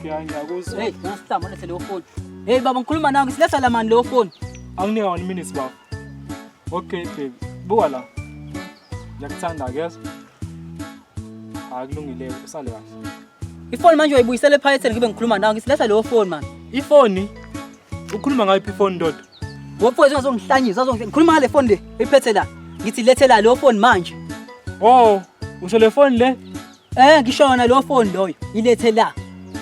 Okay, ngiyakuzwa. Hey, nasihlamba lethe leyo phone. Hey baba ngikhuluma nawe ngisilesa la mani leyo phone. Anginika 1 minute baba. Okay baby. Buka la. Ngiyakuthanda ke. Akulungile usale kahle. Ifone manje uyibuyisele ephaketheni ngibe ngikhuluma nawe ngisilesa leyo phone man. Ifoni? Ukhuluma ngayiphi ifoni ndoda? Wofowethu uzongihlanyisa ngikhuluma ngale phone le iphethe la. Ngithi lethela leyo phone manje. Oh, usho le phone le? Ngishona leyo phone loyo ilethe la.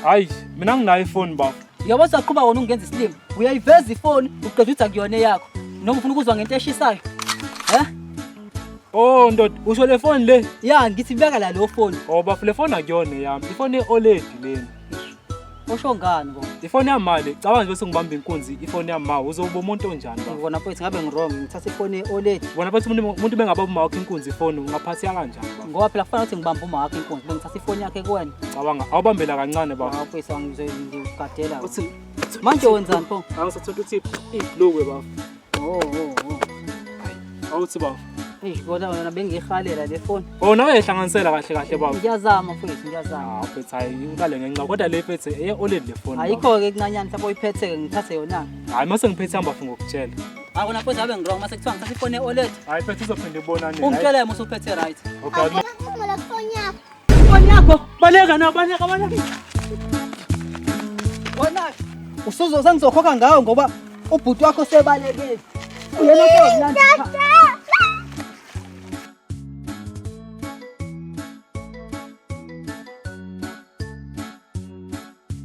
Hayi, mina nginayo ifoni baba. Yabo saqhuba wona ungenza isilimo. Uyayiveza ifone uqeda uthi akuyona yakho. Noma ufuna ukuzwa ngento eshisayo? Oh ndoda, usho le phone le? Ya ngithi beka la leyo phone. Oh bafu le phone akuyona yami. Ifoni eOLED leni. Osho ngani bo? Ifoni yamali, cabanga nje bese ngibamba inkunzi ifoni yama uzoba umuntu onjani baba? Ngibona mfowethu ngabe ngirong ngithatha ifone eOLED. Bona bathi umuntu bengaba uma wakhe inkunzi ifoni ungaphatheka kanjani baba? Ngoba phela kufanele ukuthi ngibambe uma wakhe inkunzi bengithatha ifone yakhe kuwena. Cabanga awubambela kancane baba. Mfowethu ngizogadela. Uthi manje wenzani pho? Angisathola uthi iblue baba. Oh. Awuthi baba. Bona wena bengiyihalela le phone. Oh nawe ehlanganisela kahle baba. Ngiyazama mfowethu ngiyazama. Mfethu hayi uqale ngenxa kodwa le phethe eOLED le phone. Ayikho ke kunanyani mhlawumbe uyiphethe ngithathe yona. Hayi mase ngiphethe hamba funga ukutshela. Akona mfowethu abe ngirong mase kuthiwa ngithatha ifone eOLED. Hayi phethe uzophinda ibonane. Ungitshela yena usuphethe right. Okay. Ngifuna phone yakho. Ifone yakho baleka na baleka. Wona usuzo sengizokhokha ngawo ngoba ubhuti wakho sebalekile. Uyena ke mnandi.